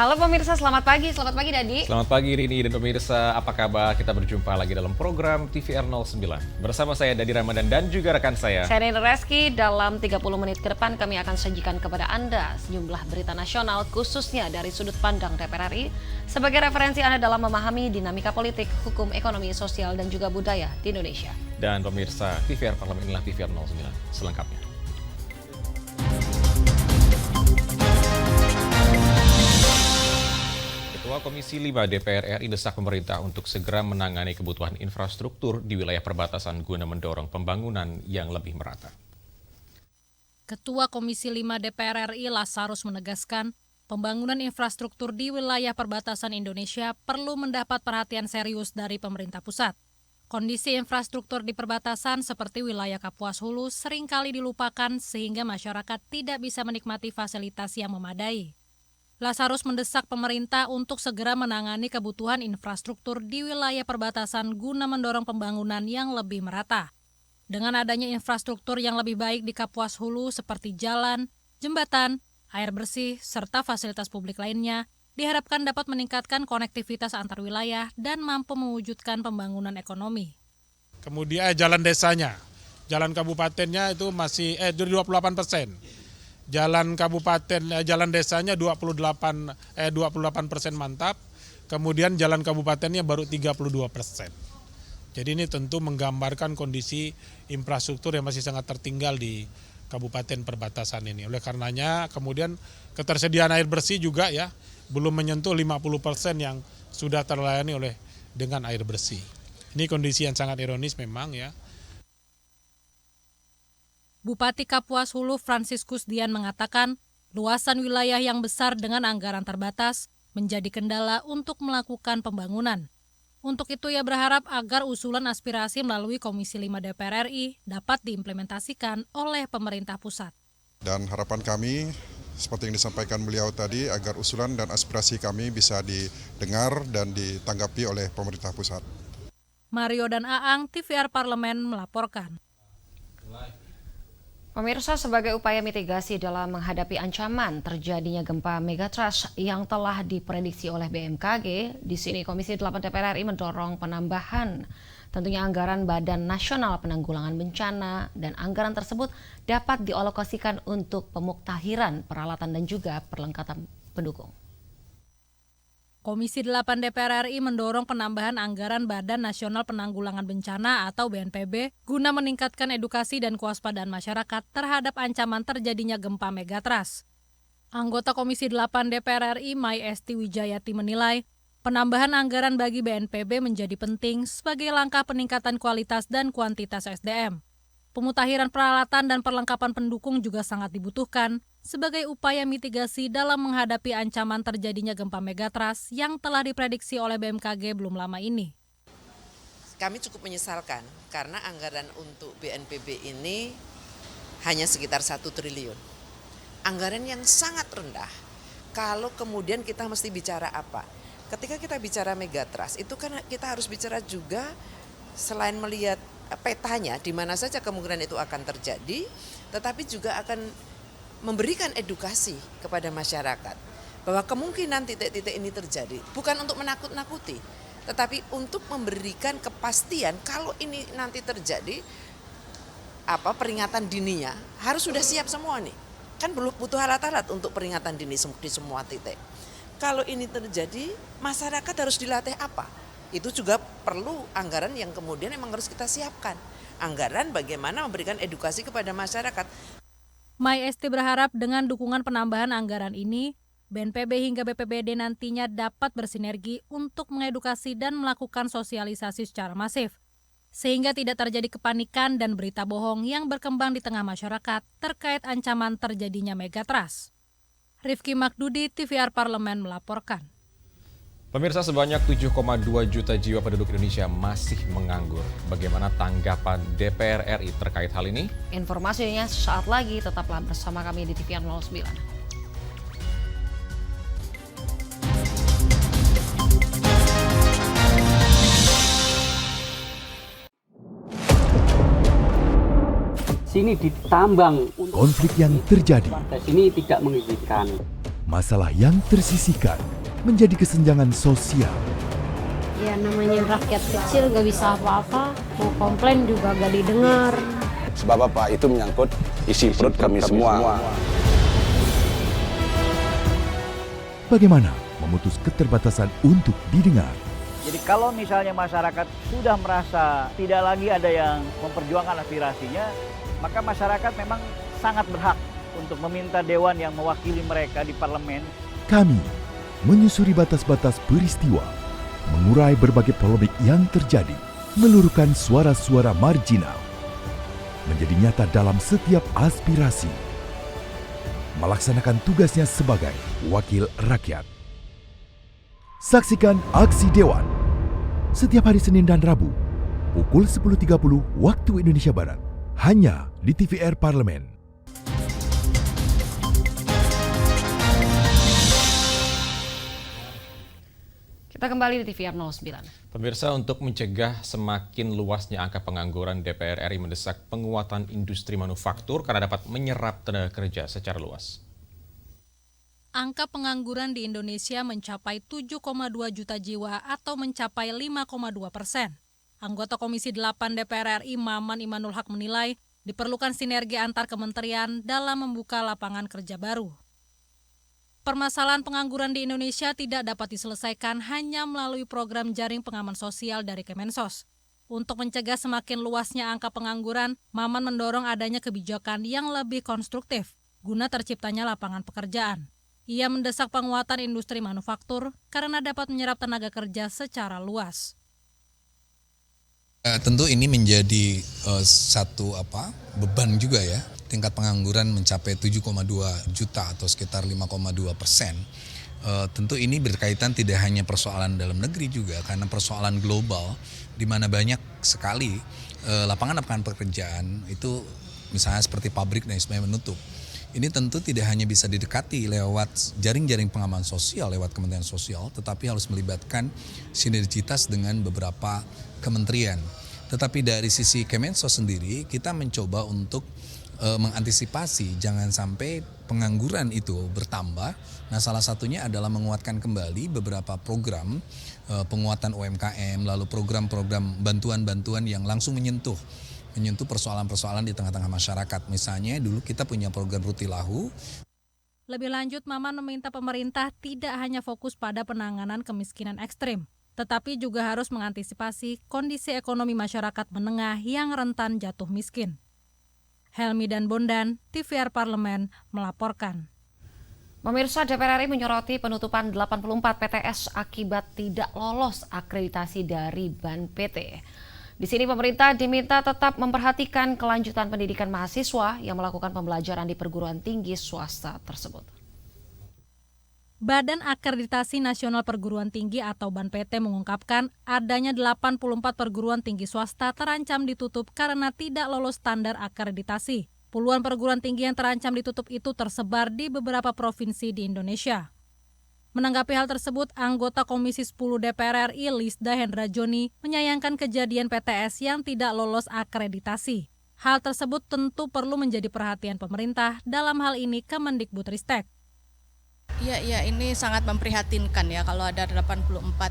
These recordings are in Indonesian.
Halo pemirsa, selamat pagi. Selamat pagi Dadi. Selamat pagi Rini dan pemirsa, apa kabar? Kita berjumpa lagi dalam program TVR 09. Bersama saya Dadi Ramadan dan juga rekan saya. Saya Nini Reski, dalam 30 menit ke depan kami akan sajikan kepada Anda sejumlah berita nasional khususnya dari sudut pandang DPR RI sebagai referensi Anda dalam memahami dinamika politik, hukum, ekonomi, sosial, dan juga budaya di Indonesia. Dan pemirsa, TVR Parlemen inilah TVR 09 selengkapnya. Ketua Komisi 5 DPR RI desak pemerintah untuk segera menangani kebutuhan infrastruktur di wilayah perbatasan guna mendorong pembangunan yang lebih merata. Ketua Komisi 5 DPR RI Lazarus menegaskan, pembangunan infrastruktur di wilayah perbatasan Indonesia perlu mendapat perhatian serius dari pemerintah pusat. Kondisi infrastruktur di perbatasan seperti wilayah Kapuas Hulu seringkali dilupakan sehingga masyarakat tidak bisa menikmati fasilitas yang memadai. Lazarus mendesak pemerintah untuk segera menangani kebutuhan infrastruktur di wilayah perbatasan guna mendorong pembangunan yang lebih merata. Dengan adanya infrastruktur yang lebih baik di Kapuas Hulu seperti jalan, jembatan, air bersih, serta fasilitas publik lainnya, diharapkan dapat meningkatkan konektivitas antar wilayah dan mampu mewujudkan pembangunan ekonomi. Kemudian jalan desanya, jalan kabupatennya itu masih 28%. Jalan kabupaten, jalan desanya 28% mantap, kemudian jalan kabupatennya baru 32%. Jadi ini tentu menggambarkan kondisi infrastruktur yang masih sangat tertinggal di kabupaten perbatasan ini. Oleh karenanya kemudian ketersediaan air bersih juga ya belum menyentuh 50% yang sudah terlayani oleh dengan air bersih. Ini kondisi yang sangat ironis memang ya. Bupati Kapuas Hulu Franciscus Dian mengatakan, luasan wilayah yang besar dengan anggaran terbatas menjadi kendala untuk melakukan pembangunan. Untuk itu ia berharap agar usulan aspirasi melalui Komisi 5 DPR RI dapat diimplementasikan oleh pemerintah pusat. Dan harapan kami, seperti yang disampaikan beliau tadi, agar usulan dan aspirasi kami bisa didengar dan ditanggapi oleh pemerintah pusat. Mario dan Aang, TVR Parlemen melaporkan. Pemirsa, sebagai upaya mitigasi dalam menghadapi ancaman terjadinya gempa megatrust yang telah diprediksi oleh BMKG, di sini Komisi 8 DPR RI mendorong penambahan tentunya anggaran Badan Nasional Penanggulangan Bencana, dan anggaran tersebut dapat dialokasikan untuk pemuktahiran, peralatan dan juga perlengkapan pendukung. Komisi 8 DPR RI mendorong penambahan anggaran Badan Nasional Penanggulangan Bencana atau BNPB guna meningkatkan edukasi dan kewaspadaan masyarakat terhadap ancaman terjadinya gempa megatrust. Anggota Komisi 8 DPR RI Mai Esti Wijayati menilai, penambahan anggaran bagi BNPB menjadi penting sebagai langkah peningkatan kualitas dan kuantitas SDM. Pemutahiran peralatan dan perlengkapan pendukung juga sangat dibutuhkan sebagai upaya mitigasi dalam menghadapi ancaman terjadinya gempa megatrust yang telah diprediksi oleh BMKG belum lama ini. Kami cukup menyesalkan karena anggaran untuk BNPB ini hanya sekitar 1 triliun. Anggaran yang sangat rendah. Kalau kemudian kita mesti bicara apa? Ketika kita bicara megatrust, itu kan kita harus bicara juga selain melihat petanya di mana saja kemungkinan itu akan terjadi, tetapi juga akan memberikan edukasi kepada masyarakat bahwa kemungkinan titik-titik ini terjadi bukan untuk menakut-nakuti, tetapi untuk memberikan kepastian kalau ini nanti terjadi, peringatan dininya harus sudah siap semua nih. Kan belum butuh alat-alat untuk peringatan dini di semua titik. Kalau ini terjadi, masyarakat harus dilatih apa? Itu juga perlu anggaran yang kemudian memang harus kita siapkan. Anggaran bagaimana memberikan edukasi kepada masyarakat. Mai Esti berharap dengan dukungan penambahan anggaran ini, BNPB hingga BPBD nantinya dapat bersinergi untuk mengedukasi dan melakukan sosialisasi secara masif, sehingga tidak terjadi kepanikan dan berita bohong yang berkembang di tengah masyarakat terkait ancaman terjadinya megatrust. Rifki Makdudi, TVR Parlemen melaporkan. Pemirsa, sebanyak 7,2 juta jiwa penduduk Indonesia masih menganggur. Bagaimana tanggapan DPR RI terkait hal ini? Informasinya sesaat lagi, tetaplah bersama kami di TVR 09. Sini ditambang. Konflik yang terjadi Sini tidak mengizinkan. masalah yang tersisihkan menjadi kesenjangan sosial. Ya namanya rakyat kecil gak bisa apa-apa, mau komplain juga gak didengar. Sebab apa? Itu menyangkut isi perut kami semua. Bagaimana memutus keterbatasan untuk didengar? Jadi kalau misalnya masyarakat sudah merasa tidak lagi ada yang memperjuangkan aspirasinya, maka masyarakat memang sangat berhak untuk meminta dewan yang mewakili mereka di parlemen. Kami menyusuri batas-batas peristiwa, mengurai berbagai polemik yang terjadi, meluruhkan suara-suara marginal, menjadi nyata dalam setiap aspirasi, melaksanakan tugasnya sebagai wakil rakyat. Saksikan Aksi Dewan setiap hari Senin dan Rabu pukul 10.30 waktu Indonesia Barat hanya di TVR Parlemen. Kita kembali di TVR 09. Pemirsa, untuk mencegah semakin luasnya angka pengangguran, DPR RI mendesak penguatan industri manufaktur karena dapat menyerap tenaga kerja secara luas. Angka pengangguran di Indonesia mencapai 7,2 juta jiwa atau mencapai 5,2%. Anggota Komisi 8 DPR RI Maman Imanul Haq menilai diperlukan sinergi antar kementerian dalam membuka lapangan kerja baru. Permasalahan pengangguran di Indonesia tidak dapat diselesaikan hanya melalui program jaring pengaman sosial dari Kemensos. Untuk mencegah semakin luasnya angka pengangguran, Maman mendorong adanya kebijakan yang lebih konstruktif guna terciptanya lapangan pekerjaan. Ia mendesak penguatan industri manufaktur karena dapat menyerap tenaga kerja secara luas. Tentu ini menjadi satu beban juga ya. Tingkat pengangguran mencapai 7,2 juta atau sekitar 5,2%. Tentu ini berkaitan tidak hanya persoalan dalam negeri juga, karena persoalan global di mana banyak sekali lapangan pekerjaan itu misalnya seperti pabrik dan sebagainya menutup. Ini tentu tidak hanya bisa didekati lewat jaring-jaring pengaman sosial, lewat Kementerian Sosial, tetapi harus melibatkan sinergitas dengan beberapa kementerian. Tetapi dari sisi Kemensos sendiri, kita mencoba untuk mengantisipasi jangan sampai pengangguran itu bertambah. Nah, salah satunya adalah menguatkan kembali beberapa program penguatan UMKM, lalu program-program bantuan-bantuan yang langsung menyentuh persoalan-persoalan di tengah-tengah masyarakat. Misalnya dulu kita punya program Rutilahu. Lebih lanjut, Maman meminta pemerintah tidak hanya fokus pada penanganan kemiskinan ekstrim, tetapi juga harus mengantisipasi kondisi ekonomi masyarakat menengah yang rentan jatuh miskin. Helmi dan Bondan, TVR Parlemen, melaporkan. Pemirsa, DPR RI menyoroti penutupan 84 PTS akibat tidak lolos akreditasi dari BAN PT. Di sini pemerintah diminta tetap memperhatikan kelanjutan pendidikan mahasiswa yang melakukan pembelajaran di perguruan tinggi swasta tersebut. Badan Akreditasi Nasional Perguruan Tinggi atau BAN PT mengungkapkan adanya 84 perguruan tinggi swasta terancam ditutup karena tidak lolos standar akreditasi. Puluhan perguruan tinggi yang terancam ditutup itu tersebar di beberapa provinsi di Indonesia. Menanggapi hal tersebut, anggota Komisi 10 DPR RI Lisda Hendra Joni menyayangkan kejadian PTS yang tidak lolos akreditasi. Hal tersebut tentu perlu menjadi perhatian pemerintah, dalam hal ini Kemendikbudristek. Iya, ini sangat memprihatinkan ya kalau ada 84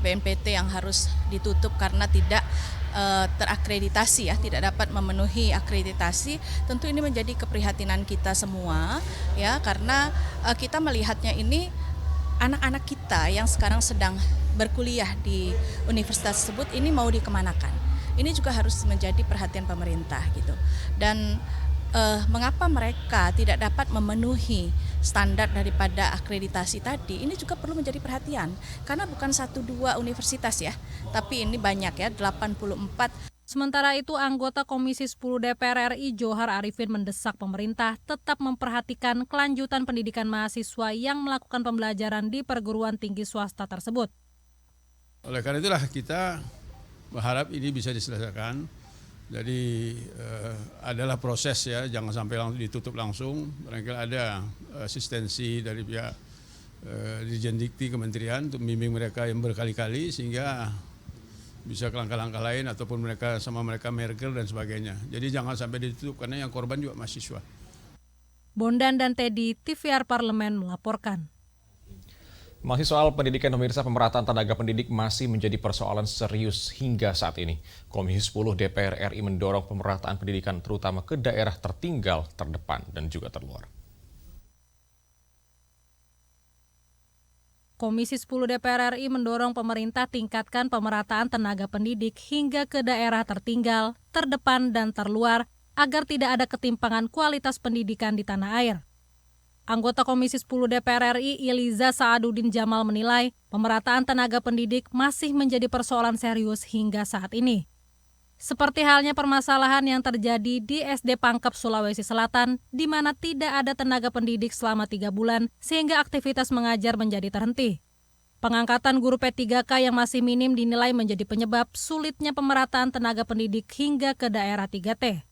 BNPT yang harus ditutup karena tidak terakreditasi ya, tidak dapat memenuhi akreditasi. Tentu ini menjadi keprihatinan kita semua ya, karena kita melihatnya ini anak-anak kita yang sekarang sedang berkuliah di universitas tersebut ini mau dikemanakan. Ini juga harus menjadi perhatian pemerintah gitu. Dan mengapa mereka tidak dapat memenuhi standar daripada akreditasi tadi, ini juga perlu menjadi perhatian. Karena bukan 1-2 universitas ya, tapi ini banyak ya, 84. Sementara itu, anggota Komisi 10 DPR RI Johar Arifin mendesak pemerintah tetap memperhatikan kelanjutan pendidikan mahasiswa yang melakukan pembelajaran di perguruan tinggi swasta tersebut. Oleh karena itulah kita berharap ini bisa diselesaikan. Jadi adalah proses ya, jangan sampai ditutup langsung. Barangkali ada asistensi dari pihak Dirjen Dikti Kementerian untuk membimbing mereka yang berkali-kali sehingga bisa ke langkah-langkah lain ataupun mereka merger dan sebagainya. Jadi jangan sampai ditutup karena yang korban juga mahasiswa. Bondan dan Teddy, TVR Parlemen melaporkan. Masih soal pendidikan, pemirsa, pemerataan tenaga pendidik masih menjadi persoalan serius hingga saat ini. Komisi 10 DPR RI mendorong pemerataan pendidikan terutama ke daerah tertinggal, terdepan, dan juga terluar. Komisi 10 DPR RI mendorong pemerintah tingkatkan pemerataan tenaga pendidik hingga ke daerah tertinggal, terdepan, dan terluar agar tidak ada ketimpangan kualitas pendidikan di tanah air. Anggota Komisi 10 DPR RI Iliza Saaduddin Jamal menilai pemerataan tenaga pendidik masih menjadi persoalan serius hingga saat ini. Seperti halnya permasalahan yang terjadi di SD Pangkep, Sulawesi Selatan, di mana tidak ada tenaga pendidik selama 3 bulan sehingga aktivitas mengajar menjadi terhenti. Pengangkatan guru P3K yang masih minim dinilai menjadi penyebab sulitnya pemerataan tenaga pendidik hingga ke daerah 3T.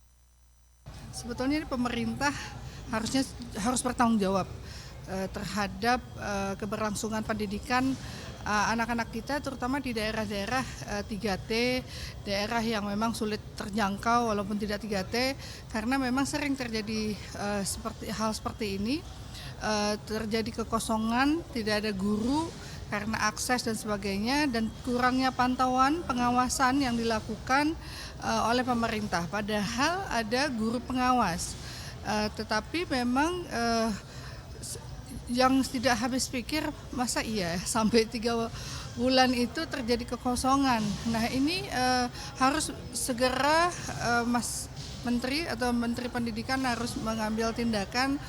Sebetulnya pemerintah harus bertanggung jawab terhadap keberlangsungan pendidikan anak-anak kita, terutama di daerah-daerah 3T, daerah yang memang sulit terjangkau walaupun tidak 3T, karena memang sering terjadi hal seperti ini, terjadi kekosongan, tidak ada guru karena akses dan sebagainya, dan kurangnya pantauan pengawasan yang dilakukan oleh pemerintah, padahal ada guru pengawas. Tetapi memang yang tidak habis pikir, masa iya sampai 3 bulan itu terjadi kekosongan. Nah ini harus segera Mas Menteri atau Menteri Pendidikan harus mengambil tindakan.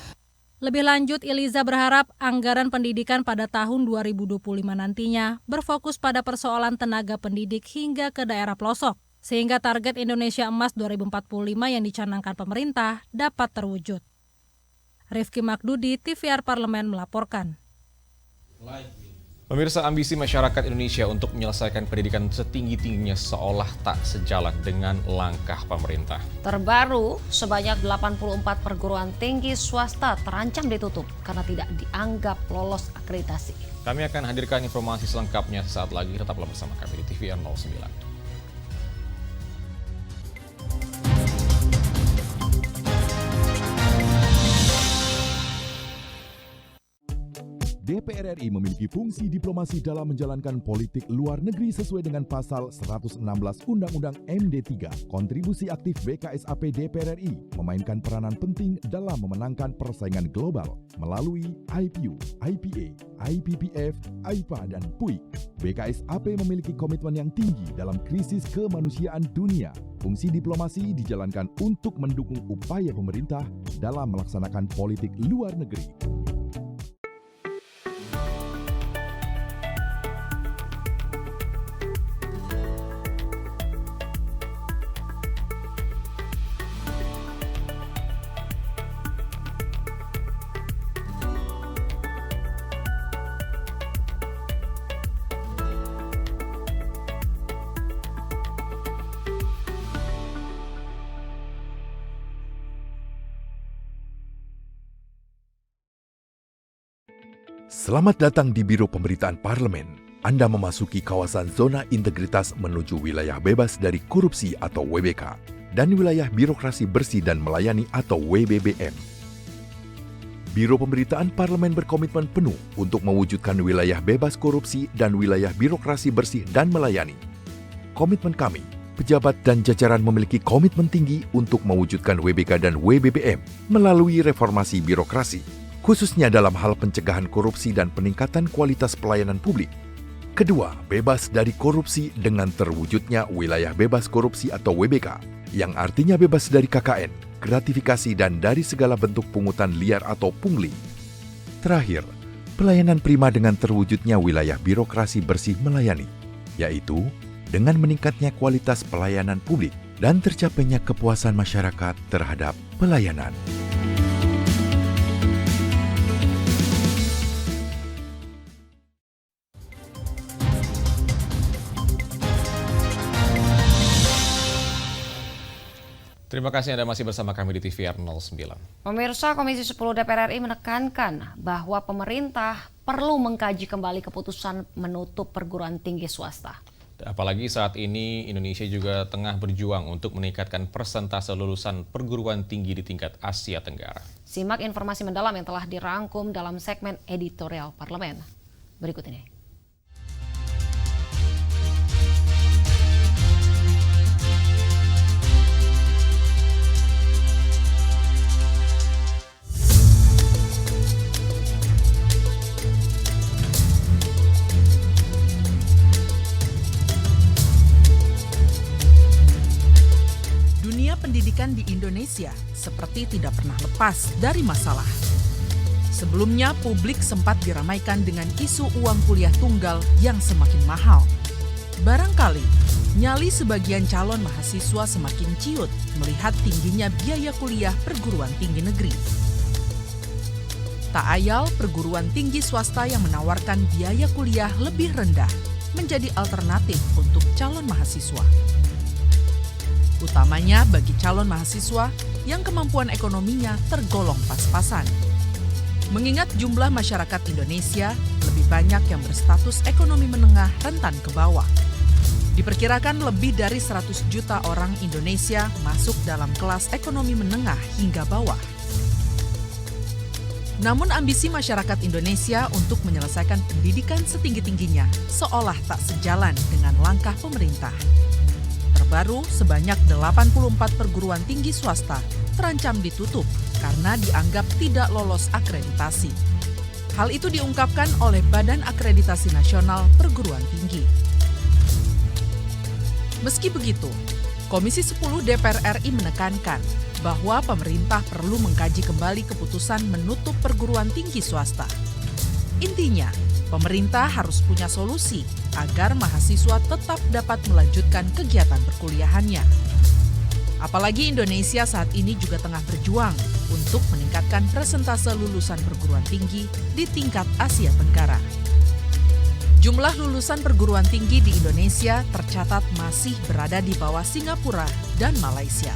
Lebih lanjut, Iliza berharap anggaran pendidikan pada tahun 2025 nantinya berfokus pada persoalan tenaga pendidik hingga ke daerah pelosok, sehingga target Indonesia Emas 2045 yang dicanangkan pemerintah dapat terwujud. Rifki Makdudi, TVR Parlemen melaporkan. Pemirsa, ambisi masyarakat Indonesia untuk menyelesaikan pendidikan setinggi-tingginya seolah tak sejalan dengan langkah pemerintah. Terbaru, sebanyak 84 perguruan tinggi swasta terancam ditutup karena tidak dianggap lolos akreditasi. Kami akan hadirkan informasi selengkapnya saat lagi. Tetaplah bersama kami di TVR 09. DPR RI memiliki fungsi diplomasi dalam menjalankan politik luar negeri sesuai dengan pasal 116 Undang-Undang MD3. Kontribusi aktif BKSAP DPR RI memainkan peranan penting dalam memenangkan persaingan global melalui IPU, IPA, IPPF, IPA, dan PUIK. BKSAP memiliki komitmen yang tinggi dalam krisis kemanusiaan dunia. Fungsi diplomasi dijalankan untuk mendukung upaya pemerintah dalam melaksanakan politik luar negeri. Selamat datang di Biro Pemberitaan Parlemen. Anda memasuki kawasan zona integritas menuju wilayah bebas dari korupsi atau WBK dan wilayah birokrasi bersih dan melayani atau WBBM. Biro Pemberitaan Parlemen berkomitmen penuh untuk mewujudkan wilayah bebas korupsi dan wilayah birokrasi bersih dan melayani. Komitmen kami, pejabat dan jajaran memiliki komitmen tinggi untuk mewujudkan WBK dan WBBM melalui reformasi birokrasi, khususnya dalam hal pencegahan korupsi dan peningkatan kualitas pelayanan publik. Kedua, bebas dari korupsi dengan terwujudnya wilayah bebas korupsi atau WBK, yang artinya bebas dari KKN, gratifikasi, dan dari segala bentuk pungutan liar atau pungli. Terakhir, pelayanan prima dengan terwujudnya wilayah birokrasi bersih melayani, yaitu dengan meningkatnya kualitas pelayanan publik dan tercapainya kepuasan masyarakat terhadap pelayanan. Terima kasih Anda masih bersama kami di TVR 09. Pemirsa, Komisi 10 DPR RI menekankan bahwa pemerintah perlu mengkaji kembali keputusan menutup perguruan tinggi swasta. Apalagi saat ini Indonesia juga tengah berjuang untuk meningkatkan persentase lulusan perguruan tinggi di tingkat Asia Tenggara. Simak informasi mendalam yang telah dirangkum dalam segmen editorial parlemen berikut ini. Pendidikan di Indonesia seperti tidak pernah lepas dari masalah. Sebelumnya, publik sempat diramaikan dengan isu uang kuliah tunggal yang semakin mahal. Barangkali, nyali sebagian calon mahasiswa semakin ciut melihat tingginya biaya kuliah perguruan tinggi negeri. Tak ayal, perguruan tinggi swasta yang menawarkan biaya kuliah lebih rendah menjadi alternatif untuk calon mahasiswa. Utamanya bagi calon mahasiswa yang kemampuan ekonominya tergolong pas-pasan. Mengingat jumlah masyarakat Indonesia lebih banyak yang berstatus ekonomi menengah rentan ke bawah. Diperkirakan lebih dari 100 juta orang Indonesia masuk dalam kelas ekonomi menengah hingga bawah. Namun ambisi masyarakat Indonesia untuk menyelesaikan pendidikan setinggi-tingginya seolah tak sejalan dengan langkah pemerintah. Terbaru, sebanyak 84 perguruan tinggi swasta terancam ditutup karena dianggap tidak lolos akreditasi. Hal itu diungkapkan oleh Badan Akreditasi Nasional Perguruan Tinggi. Meski begitu, Komisi 10 DPR RI menekankan bahwa pemerintah perlu mengkaji kembali keputusan menutup perguruan tinggi swasta. Intinya, pemerintah harus punya solusi agar mahasiswa tetap dapat melanjutkan kegiatan perkuliahannya. Apalagi Indonesia saat ini juga tengah berjuang untuk meningkatkan persentase lulusan perguruan tinggi di tingkat Asia Tenggara. Jumlah lulusan perguruan tinggi di Indonesia tercatat masih berada di bawah Singapura dan Malaysia.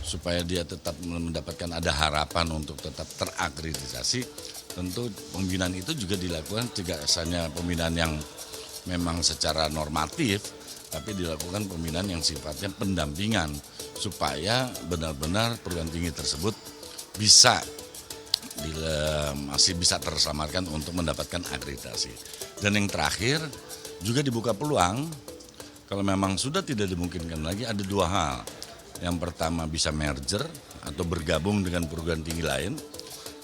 Supaya dia tetap mendapatkan ada harapan untuk tetap terakreditasi, tentu pembinaan itu juga dilakukan tidak hanya pembinaan yang memang secara normatif, tapi dilakukan pembinaan yang sifatnya pendampingan supaya benar-benar perguruan tinggi tersebut masih bisa terselamatkan untuk mendapatkan akreditasi. Dan yang terakhir juga dibuka peluang kalau memang sudah tidak dimungkinkan lagi ada dua hal. Yang pertama bisa merger atau bergabung dengan perguruan tinggi lain.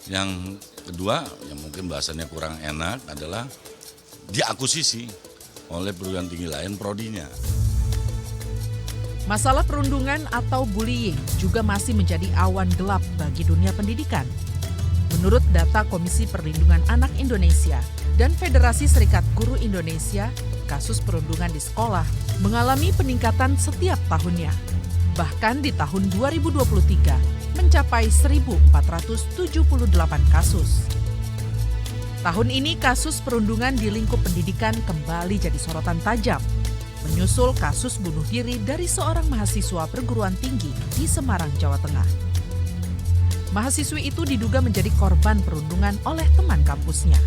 Yang kedua, yang mungkin bahasanya kurang enak adalah diakuisisi oleh perguruan tinggi lain prodinya. Masalah perundungan atau bullying juga masih menjadi awan gelap bagi dunia pendidikan. Menurut data Komisi Perlindungan Anak Indonesia dan Federasi Serikat Guru Indonesia, kasus perundungan di sekolah mengalami peningkatan setiap tahunnya. Bahkan di tahun 2023 mencapai 1.478 kasus. Tahun ini kasus perundungan di lingkup pendidikan kembali jadi sorotan tajam, menyusul kasus bunuh diri dari seorang mahasiswa perguruan tinggi di Semarang, Jawa Tengah. Mahasiswi itu diduga menjadi korban perundungan oleh teman kampusnya.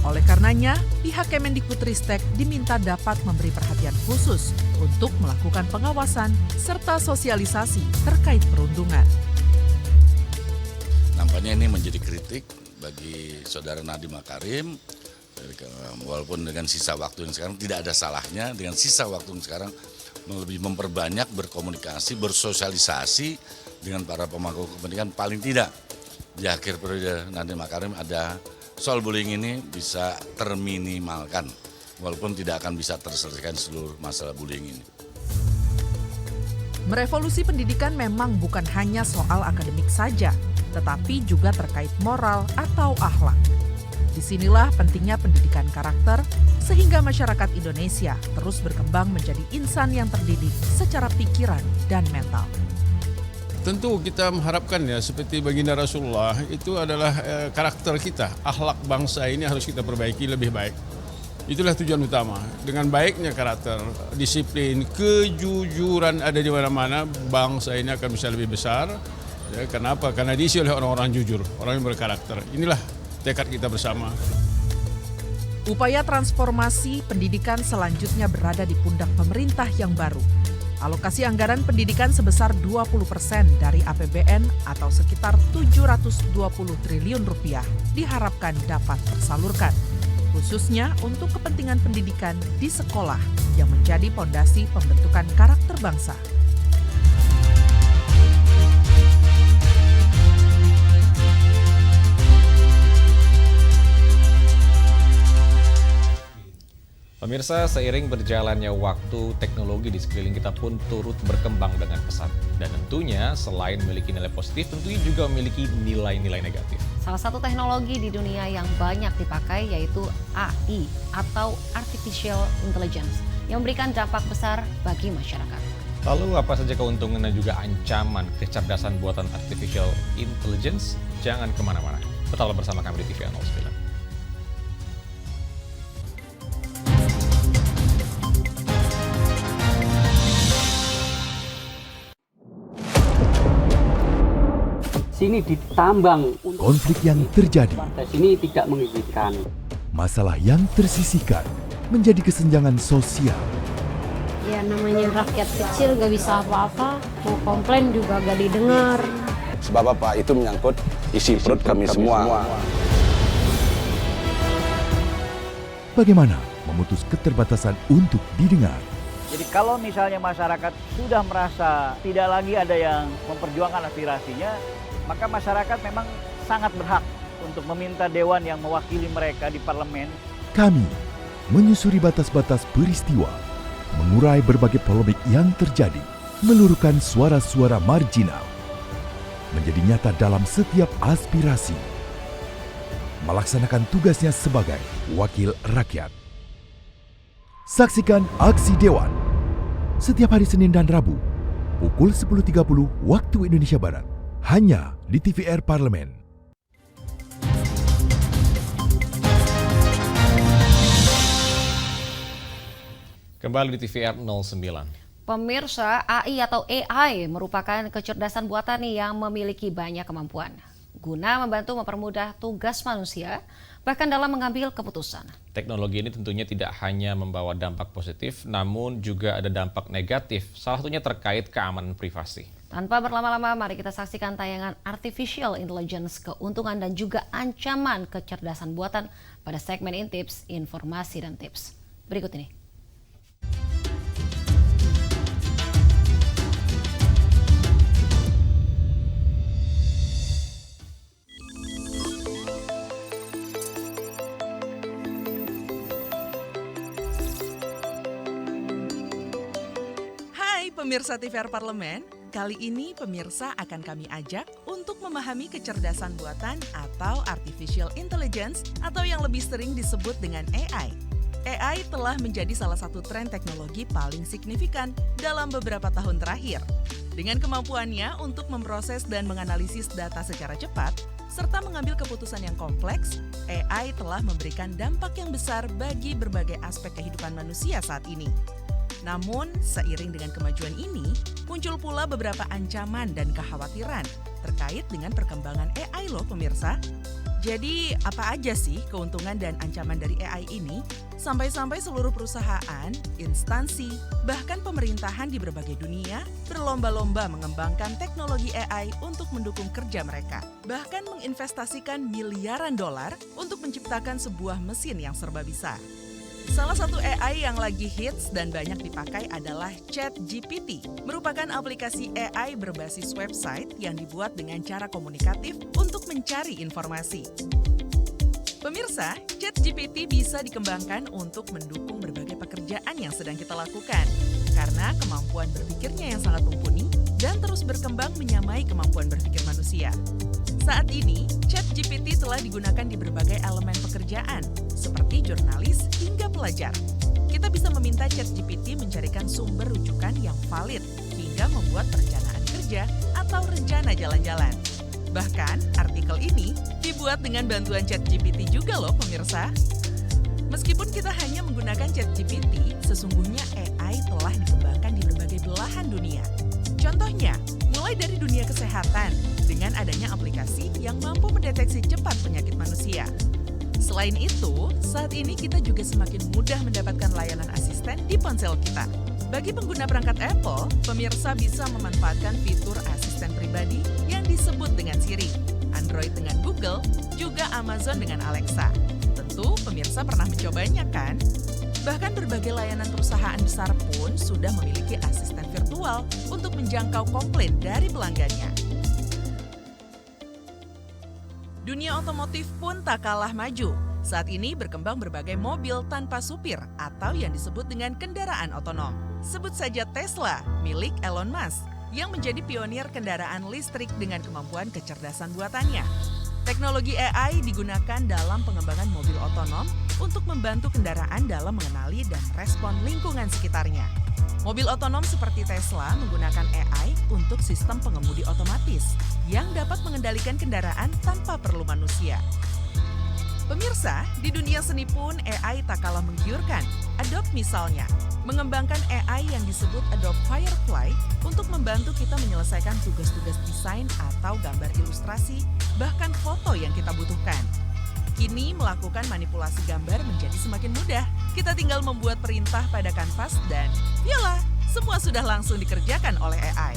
Oleh karenanya, pihak Kemendikbudristek diminta dapat memberi perhatian khusus untuk melakukan pengawasan serta sosialisasi terkait perundungan. Nampaknya ini menjadi kritik bagi saudara Nadiem Makarim, walaupun dengan sisa waktu yang sekarang tidak ada salahnya dengan sisa waktu yang sekarang lebih memperbanyak berkomunikasi, bersosialisasi dengan para pemangku kepentingan, paling tidak di akhir periode Nadiem Makarim ada soal bullying ini bisa terminimalkan, walaupun tidak akan bisa terselesaikan seluruh masalah bullying ini. Merevolusi pendidikan memang bukan hanya soal akademik saja, tetapi juga terkait moral atau akhlak. Disinilah pentingnya pendidikan karakter, sehingga masyarakat Indonesia terus berkembang menjadi insan yang terdidik secara pikiran dan mental. Tentu kita mengharapkan ya seperti baginda Rasulullah itu adalah karakter kita, akhlak bangsa ini harus kita perbaiki lebih baik. Itulah tujuan utama. Dengan baiknya karakter, disiplin, kejujuran ada di mana-mana, bangsa ini akan bisa lebih besar. Ya, kenapa? Karena diisi oleh orang-orang jujur, orang yang berkarakter. Inilah tekad kita bersama. Upaya transformasi pendidikan selanjutnya berada di pundak pemerintah yang baru. Alokasi anggaran pendidikan sebesar 20% dari APBN atau sekitar 720 triliun rupiah diharapkan dapat tersalurkan, khususnya untuk kepentingan pendidikan di sekolah yang menjadi fondasi pembentukan karakter bangsa. Pemirsa, seiring berjalannya waktu, teknologi di sekeliling kita pun turut berkembang dengan pesat. Dan tentunya selain memiliki nilai positif, tentunya juga memiliki nilai-nilai negatif. Salah satu teknologi di dunia yang banyak dipakai yaitu AI atau Artificial Intelligence yang memberikan dampak besar bagi masyarakat. Lalu apa saja keuntungan dan juga ancaman kecerdasan buatan Artificial Intelligence? Jangan kemana-mana. Tetaplah bersama kami di TVR 09. Sini ditambang. Konflik yang terjadi, Sini tidak mengizinkan. masalah yang tersisihkan menjadi kesenjangan sosial. Ya namanya rakyat kecil gak bisa apa-apa, mau komplain juga gak didengar. Sebab apa? Itu menyangkut isi perut kami semua. Bagaimana memutus keterbatasan untuk didengar? Jadi kalau misalnya masyarakat sudah merasa tidak lagi ada yang memperjuangkan aspirasinya, maka masyarakat memang sangat berhak untuk meminta dewan yang mewakili mereka di parlemen. Kami menyusuri batas-batas peristiwa, mengurai berbagai polemik yang terjadi, meluruhkan suara-suara marginal, menjadi nyata dalam setiap aspirasi, melaksanakan tugasnya sebagai wakil rakyat. Saksikan Aksi Dewan setiap hari Senin dan Rabu pukul 10.30 waktu Indonesia Barat hanya di TVR Parlemen. Kembali di TVR 09. Pemirsa, AI atau AI merupakan kecerdasan buatan yang memiliki banyak kemampuan guna membantu mempermudah tugas manusia, bahkan dalam mengambil keputusan. Teknologi ini tentunya tidak hanya membawa dampak positif, namun juga ada dampak negatif, salah satunya terkait keamanan privasi. Tanpa berlama-lama, mari kita saksikan tayangan Artificial Intelligence, keuntungan dan juga ancaman kecerdasan buatan pada segmen Intips, Informasi dan Tips. Berikut ini. Pemirsa TVR Parlemen, kali ini pemirsa akan kami ajak untuk memahami kecerdasan buatan atau Artificial Intelligence atau yang lebih sering disebut dengan AI. AI telah menjadi salah satu tren teknologi paling signifikan dalam beberapa tahun terakhir. Dengan kemampuannya untuk memproses dan menganalisis data secara cepat, serta mengambil keputusan yang kompleks, AI telah memberikan dampak yang besar bagi berbagai aspek kehidupan manusia saat ini. Namun, seiring dengan kemajuan ini, muncul pula beberapa ancaman dan kekhawatiran terkait dengan perkembangan AI loh pemirsa. Jadi, apa aja sih keuntungan dan ancaman dari AI ini? Sampai-sampai seluruh perusahaan, instansi, bahkan pemerintahan di berbagai dunia berlomba-lomba mengembangkan teknologi AI untuk mendukung kerja mereka. Bahkan menginvestasikan miliaran dolar untuk menciptakan sebuah mesin yang serba bisa. Salah satu AI yang lagi hits dan banyak dipakai adalah ChatGPT, merupakan aplikasi AI berbasis website yang dibuat dengan cara komunikatif untuk mencari informasi. Pemirsa, ChatGPT bisa dikembangkan untuk mendukung berbagai pekerjaan yang sedang kita lakukan, karena kemampuan berpikirnya yang sangat mumpuni dan terus berkembang menyamai kemampuan berpikir manusia. Saat ini, ChatGPT telah digunakan di berbagai elemen pekerjaan, seperti jurnalis hingga pelajar. Kita bisa meminta ChatGPT mencarikan sumber rujukan yang valid, hingga membuat perencanaan kerja atau rencana jalan-jalan. Bahkan, artikel ini dibuat dengan bantuan ChatGPT juga loh pemirsa. Meskipun kita hanya menggunakan ChatGPT, sesungguhnya AI telah dikembangkan di berbagai belahan dunia. Contohnya, mulai dari dunia kesehatan, dengan adanya aplikasi yang mampu mendeteksi cepat penyakit manusia. Selain itu, saat ini kita juga semakin mudah mendapatkan layanan asisten di ponsel kita. Bagi pengguna perangkat Apple, pemirsa bisa memanfaatkan fitur asisten pribadi yang disebut dengan Siri, Android dengan Google, juga Amazon dengan Alexa. Tentu pemirsa pernah mencobanya kan? Bahkan berbagai layanan perusahaan besar pun sudah memiliki asisten virtual untuk menjangkau komplain dari pelanggannya. Dunia otomotif pun tak kalah maju. Saat ini berkembang berbagai mobil tanpa supir atau yang disebut dengan kendaraan otonom. Sebut saja Tesla, milik Elon Musk, yang menjadi pionir kendaraan listrik dengan kemampuan kecerdasan buatannya. Teknologi AI digunakan dalam pengembangan mobil otonom untuk membantu kendaraan dalam mengenali dan merespon lingkungan sekitarnya. Mobil otonom seperti Tesla menggunakan AI untuk sistem pengemudi otomatis yang dapat mengendalikan kendaraan tanpa perlu manusia. Pemirsa, di dunia seni pun AI tak kalah menggiurkan. Adobe misalnya, mengembangkan AI yang disebut Adobe Firefly untuk membantu kita menyelesaikan tugas-tugas desain atau gambar ilustrasi, bahkan foto yang kita butuhkan. Kini melakukan manipulasi gambar menjadi semakin mudah. Kita tinggal membuat perintah pada kanvas dan yalah, semua sudah langsung dikerjakan oleh AI.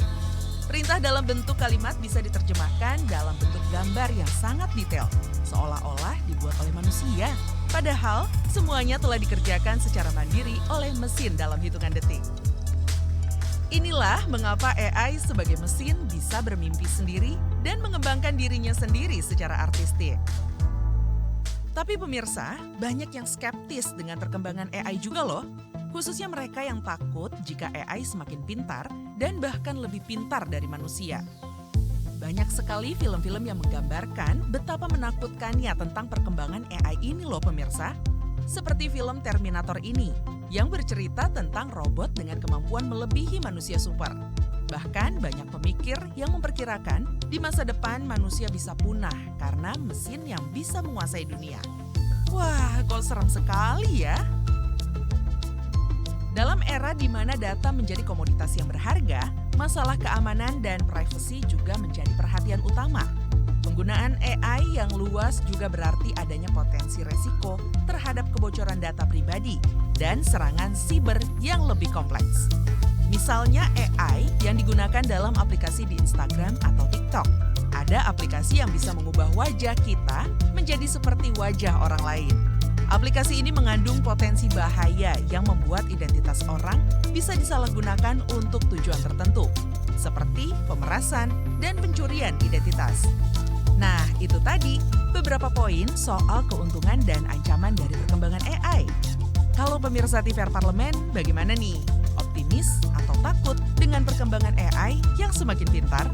Perintah dalam bentuk kalimat bisa diterjemahkan dalam bentuk gambar yang sangat detail, seolah-olah dibuat oleh manusia. Padahal semuanya telah dikerjakan secara mandiri oleh mesin dalam hitungan detik. Inilah mengapa AI sebagai mesin bisa bermimpi sendiri dan mengembangkan dirinya sendiri secara artistik. Tapi pemirsa, banyak yang skeptis dengan perkembangan AI juga loh. Khususnya mereka yang takut jika AI semakin pintar dan bahkan lebih pintar dari manusia. Banyak sekali film-film yang menggambarkan betapa menakutkannya tentang perkembangan AI ini loh pemirsa. Seperti film Terminator ini, yang bercerita tentang robot dengan kemampuan melebihi manusia super. Bahkan banyak pemikir yang memperkirakan di masa depan manusia bisa punah karena mesin yang bisa menguasai dunia. Wah, kok serem sekali ya. Dalam era di mana data menjadi komoditas yang berharga, masalah keamanan dan privasi juga menjadi perhatian utama. Penggunaan AI yang luas juga berarti adanya potensi resiko terhadap kebocoran data pribadi dan serangan siber yang lebih kompleks. Misalnya AI yang digunakan dalam aplikasi di Instagram atau TikTok. Ada aplikasi yang bisa mengubah wajah kita menjadi seperti wajah orang lain. Aplikasi ini mengandung potensi bahaya yang membuat identitas orang bisa disalahgunakan untuk tujuan tertentu, seperti pemerasan dan pencurian identitas. Nah, itu tadi beberapa poin soal keuntungan dan ancaman dari perkembangan AI. Kalau pemirsa TVR Parlemen, bagaimana nih? Optimis atau takut dengan perkembangan AI yang semakin pintar?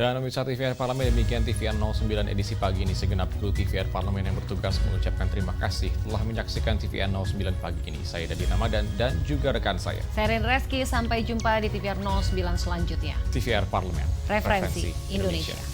Dan pemirsa TVR Parlemen, demikian TVR 09 edisi pagi ini. Segenap kru TVR Parlemen yang bertugas mengucapkan terima kasih telah menyaksikan TVR 09 pagi ini. Saya Dadi Ramadan dan juga rekan saya, Serin Reski. Sampai jumpa di TVR 09 selanjutnya. TVR Parlemen, Referensi Indonesia.